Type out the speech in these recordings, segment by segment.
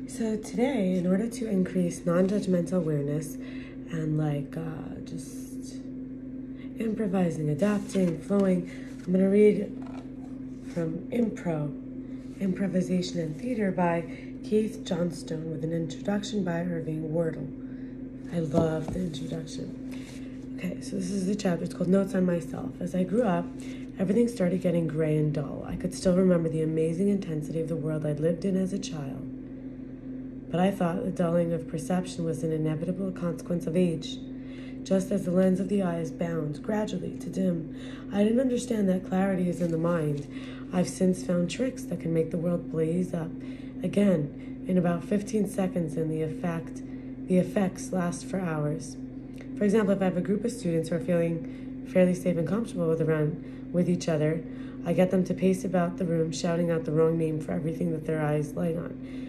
So today, in order to increase non-judgmental awareness and just improvising, adapting, flowing, I'm going to read from Impro, Improvisation and Theater by Keith Johnstone with an introduction by Irving Wardle. I love the introduction. Okay, so this is the chapter. It's called Notes on Myself. As I grew up, everything started getting gray and dull. I could still remember the amazing intensity of the world I'd lived in as a child. But I thought the dulling of perception was an inevitable consequence of age. Just as the lens of the eye is bound gradually to dim, I didn't understand that clarity is in the mind. I've since found tricks that can make the world blaze up again in about 15 seconds, and the effects last for hours. For example, if I have a group of students who are feeling fairly safe and comfortable with each other, I get them to pace about the room, shouting out the wrong name for everything that their eyes light on.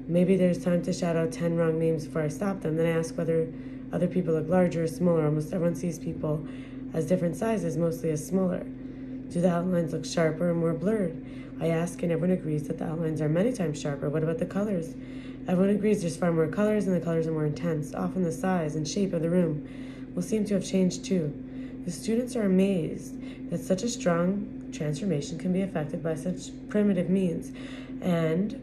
Maybe there's time to shout out 10 wrong names before I stop them. Then I ask whether other people look larger or smaller. Almost everyone sees people as different sizes, mostly as smaller. Do the outlines look sharper or more blurred? I ask, and everyone agrees that the outlines are many times sharper. What about the colors? Everyone agrees there's far more colors, and the colors are more intense. Often the size and shape of the room will seem to have changed too. The students are amazed that such a strong transformation can be effected by such primitive means, and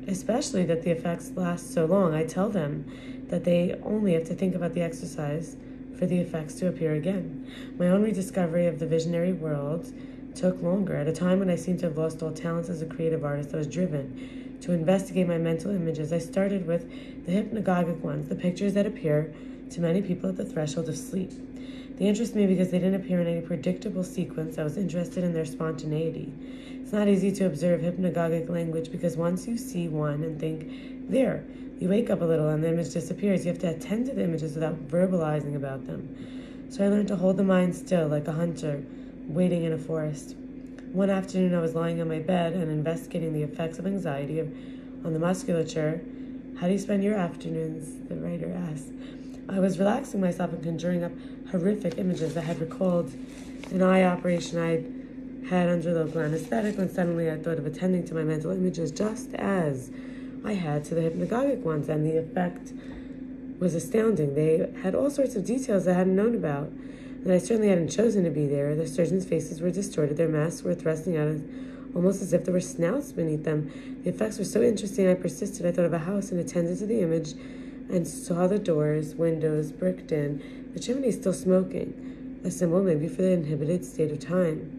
especially that the effects last so long. I tell them that they only have to think about the exercise for the effects to appear again. My own rediscovery of the visionary world took longer. At a time when I seemed to have lost all talents as a creative artist, I was driven to investigate my mental images. I started with the hypnagogic ones, the pictures that appear to many people at the threshold of sleep. They interest me because they didn't appear in any predictable sequence. I was interested in their spontaneity. It's not easy to observe hypnagogic language because once you see one and think, there, you wake up a little and the image disappears. You have to attend to the images without verbalizing about them. So I learned to hold the mind still like a hunter waiting in a forest. One afternoon I was lying on my bed and investigating the effects of anxiety on the musculature. How do you spend your afternoons? The writer asked. I was relaxing myself and conjuring up horrific images that had recalled an eye operation I'd had under local anesthetic, when suddenly I thought of attending to my mental images just as I had to the hypnagogic ones, and the effect was astounding. They had all sorts of details I hadn't known about, and I certainly hadn't chosen to be there. The surgeons' faces were distorted, their masks were thrusting out almost as if there were snouts beneath them. The effects were so interesting I persisted. I thought of a house and attended to the image and saw the doors, windows bricked in, the chimney still smoking, a symbol maybe for the inhibited state of time.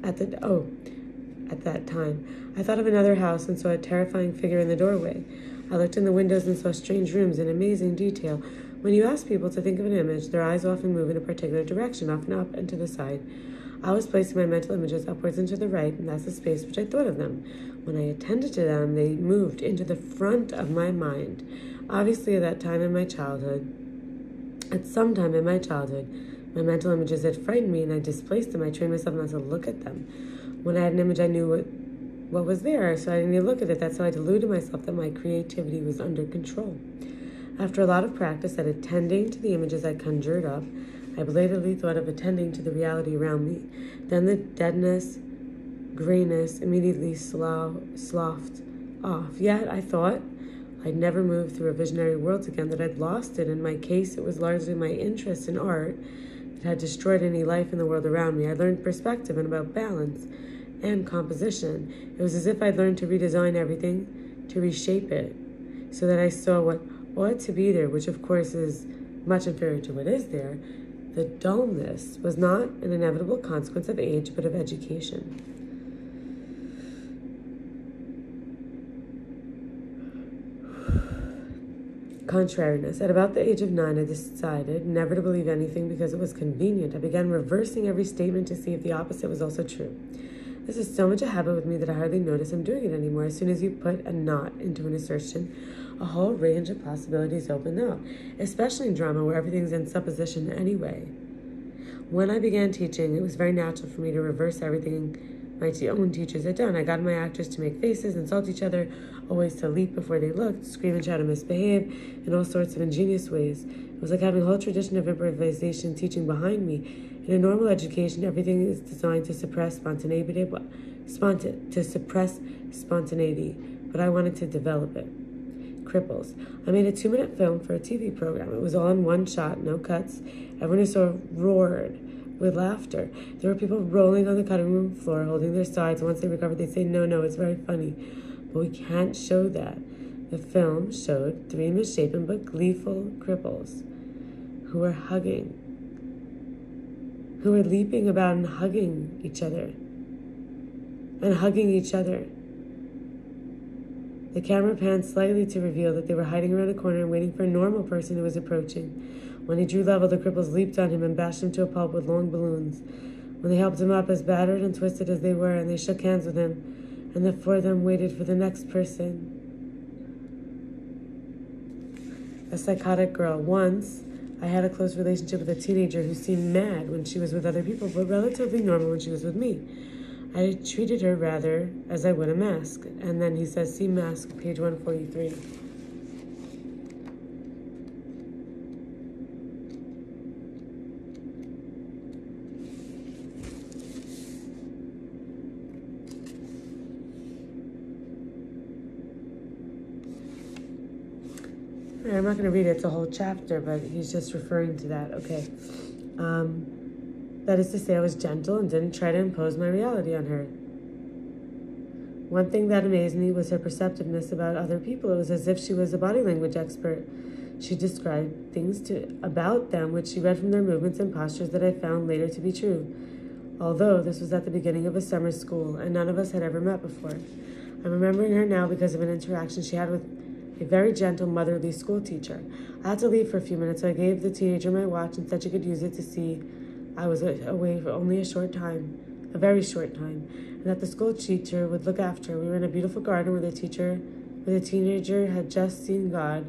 At that time, I thought of another house and saw a terrifying figure in the doorway. I looked in the windows and saw strange rooms in amazing detail. When you ask people to think of an image, their eyes often move in a particular direction, often up and to the side. I was placing my mental images upwards and to the right, and that's the space which I thought of them. When I attended to them, they moved into the front of my mind. Obviously, at some time in my childhood, my mental images had frightened me, and I displaced them. I trained myself not to look at them. When I had an image, I knew what was there, so I didn't need to look at it. That's how I deluded myself that my creativity was under control. After a lot of practice at attending to the images I conjured up, I belatedly thought of attending to the reality around me. Then the deadness, grayness immediately sloughed off. Yet I thought I'd never moved through a visionary world again, that I'd lost it. In my case, it was largely my interest in art that had destroyed any life in the world around me. I learned perspective and about balance and composition. It was as if I'd learned to redesign everything, to reshape it, so that I saw what ought to be there, which of course is much inferior to what is there. The dullness was not an inevitable consequence of age, but of education. Contrariness. At about the age of 9, I decided never to believe anything because it was convenient. I began reversing every statement to see if the opposite was also true. This is so much a habit with me that I hardly notice I'm doing it anymore. As soon as you put a knot into an assertion, a whole range of possibilities open up, especially in drama where everything's in supposition anyway. When I began teaching, it was very natural for me to reverse everything my own teachers had done. I got my actors to make faces, insult each other, always to leap before they looked, scream and shout and misbehave in all sorts of ingenious ways. It was like having a whole tradition of improvisation teaching behind me. In a normal education, everything is designed to suppress spontaneity, but I wanted to develop it. cripples. I made a 2-minute film for a TV program. It was all in one shot, no cuts. Everyone who saw roared with laughter. There were people rolling on the cutting room floor, holding their sides. Once they recovered, they'd say, no, it's very funny. But we can't show that. The film showed 3 misshapen but gleeful cripples who were leaping about and hugging each other. The camera panned slightly to reveal that they were hiding around a corner and waiting for a normal person who was approaching. When he drew level, the cripples leaped on him and bashed him to a pulp with long balloons. When they helped him up, as battered and twisted as they were, and they shook hands with him, and the 4 of them waited for the next person. A psychotic girl. Once, I had a close relationship with a teenager who seemed mad when she was with other people, but relatively normal when she was with me. I treated her rather as I would a mask. And then he says, see mask, page 143. I'm not going to read it, it's a whole chapter, but he's just referring to that. Okay. That is to say, I was gentle and didn't try to impose my reality on her. One thing that amazed me was her perceptiveness about other people. It was as if she was a body language expert. She described things about them which she read from their movements and postures that I found later to be true. Although this was at the beginning of a summer school, and none of us had ever met before. I'm remembering her now because of an interaction she had with a very gentle, motherly school teacher. I had to leave for a few minutes, so I gave the teenager my watch and said she could use it to see I was away for only a very short time, and that the school teacher would look after her. We were in a beautiful garden where the teenager had just seen God,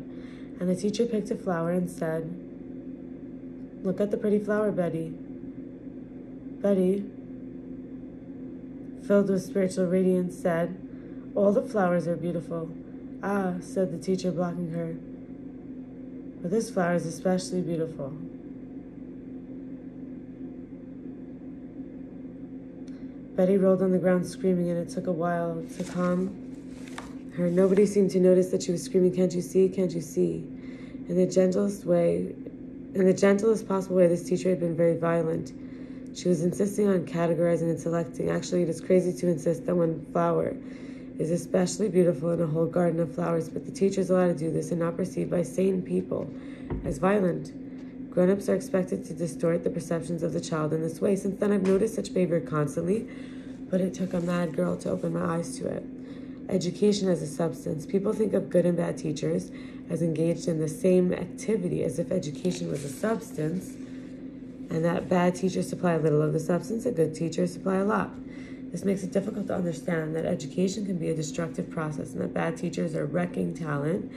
and the teacher picked a flower and said, look at the pretty flower, Betty. Betty, filled with spiritual radiance, said, all the flowers are beautiful. Ah, said the teacher, blocking her, but this flower is especially beautiful. Betty rolled on the ground screaming, and it took a while to calm her. Nobody seemed to notice that she was screaming, can't you see, can't you see? In the gentlest possible way, this teacher had been very violent. She was insisting on categorizing and selecting. Actually, it is crazy to insist that one flower is especially beautiful in a whole garden of flowers, but the teacher is allowed to do this and not perceived by sane people as violent. Grown-ups are expected to distort the perceptions of the child in this way. Since then, I've noticed such behavior constantly, but it took a mad girl to open my eyes to it. Education as a substance. People think of good and bad teachers as engaged in the same activity as if education was a substance, and that bad teachers supply a little of the substance, and good teachers supply a lot. This makes it difficult to understand that education can be a destructive process, and that bad teachers are wrecking talent,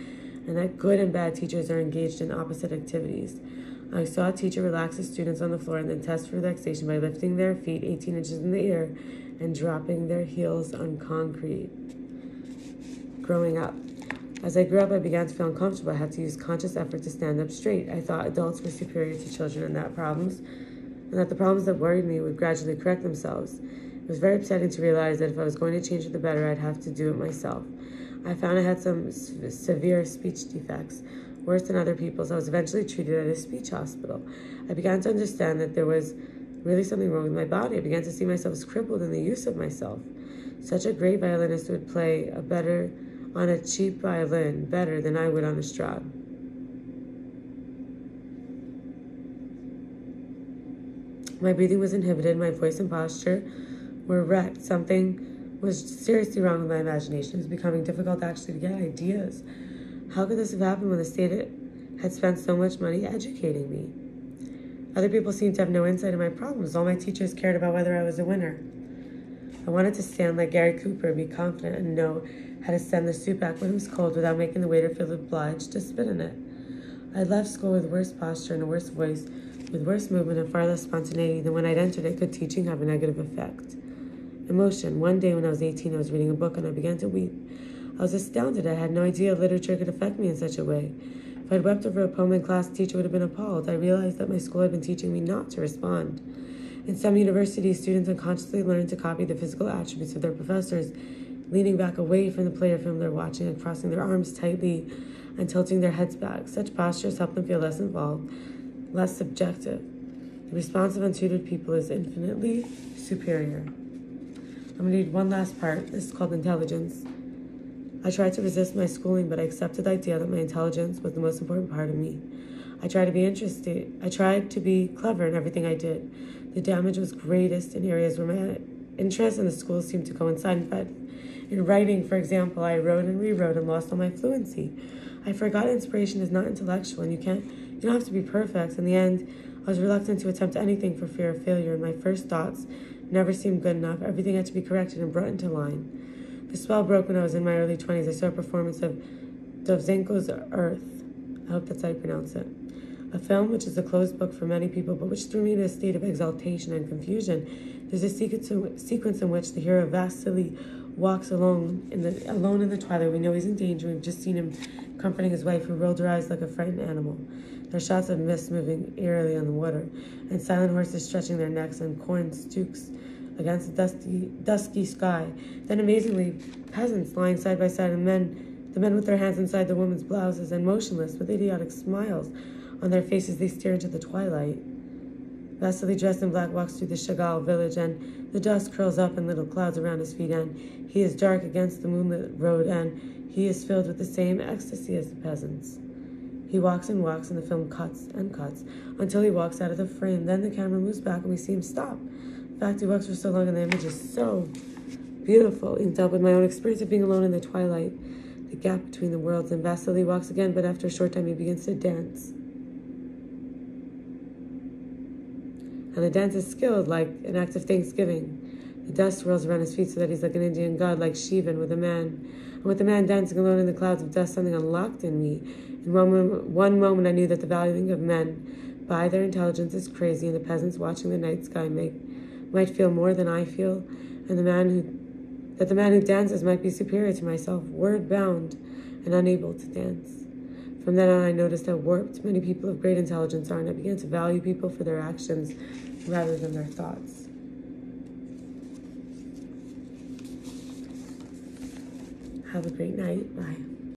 and that good and bad teachers are engaged in opposite activities. I saw a teacher relax his students on the floor and then test for relaxation by lifting their feet 18 inches in the air and dropping their heels on concrete. Growing up. As I grew up, I began to feel uncomfortable. I had to use conscious effort to stand up straight. I thought adults were superior to children and that the problems that worried me would gradually correct themselves. It was very upsetting to realize that if I was going to change for the better, I'd have to do it myself. I found I had some severe speech defects, worse than other people's. I was eventually treated at a speech hospital. I began to understand that there was really something wrong with my body. I began to see myself as crippled in the use of myself. Such a great violinist would play on a cheap violin better than I would on a Strad. My breathing was inhibited, my voice and posture were wrecked. Something was seriously wrong with my imagination. It was becoming difficult actually to get ideas. How could this have happened when the state had spent so much money educating me? Other people seemed to have no insight in my problems. All my teachers cared about whether I was a winner. I wanted to stand like Gary Cooper, be confident, and know how to send the soup back when it was cold without making the waiter feel obliged to spit in it. I left school with worse posture and a worse voice, with worse movement and far less spontaneity than when I'd entered it. Could teaching have a negative effect? Emotion. One day when I was 18, I was reading a book and I began to weep. I was astounded. I had no idea literature could affect me in such a way. If I'd wept over a poem in class, the teacher would have been appalled. I realized that my school had been teaching me not to respond. In some universities, students unconsciously learn to copy the physical attributes of their professors leaning back away from the player film they're watching and crossing their arms tightly and tilting their heads back. Such postures help them feel less involved, less subjective. The response of untutored people is infinitely superior. I'm going to read one last part. This is called intelligence. I tried to resist my schooling, but I accepted the idea that my intelligence was the most important part of me. I tried to be interested. I tried to be clever in everything I did. The damage was greatest in areas where my interests in the school seemed to coincide. But in writing, for example, I wrote and rewrote and lost all my fluency. I forgot inspiration is not intellectual, and you don't have to be perfect. In the end, I was reluctant to attempt anything for fear of failure, and my first thoughts never seemed good enough. Everything had to be corrected and brought into line. The spell broke when I was in my early 20s. I saw a performance of Dovzhenko's Earth. I hope that's how you pronounce it. A film which is a closed book for many people, but which threw me in a state of exaltation and confusion. There's a sequence in which the hero Vasily walks alone in the twilight. We know he's in danger. We've just seen him comforting his wife, who rolled her eyes like a frightened animal. There are shots of mist moving eerily on the water, and silent horses stretching their necks, and corn stalks against the dusky sky. Then, amazingly, peasants lying side by side, and the men with their hands inside the women's blouses, and motionless, with idiotic smiles on their faces, they stare into the twilight. Vasily, dressed in black, walks through the Chagall village, and the dust curls up in little clouds around his feet, and he is dark against the moonlit road, and he is filled with the same ecstasy as the peasants. He walks and walks, and the film cuts and cuts until he walks out of the frame. Then the camera moves back, and we see him stop. In fact, he walks for so long, and the image is so beautiful, linked up with my own experience of being alone in the twilight, the gap between the worlds. And Vasily walks again, but after a short time, he begins to dance. And the dance is skilled, like an act of thanksgiving. The dust swirls around his feet so that he's like an Indian god, like Shiva, and with the man dancing alone in the clouds of dust, something unlocked in me. In one moment, I knew that the valuing of men by their intelligence is crazy, and the peasants watching the night sky might feel more than I feel, and the man who dances might be superior to myself, word-bound and unable to dance. From then on, I noticed how warped many people of great intelligence are, and I began to value people for their actions rather than their thoughts. Have a great night. Bye.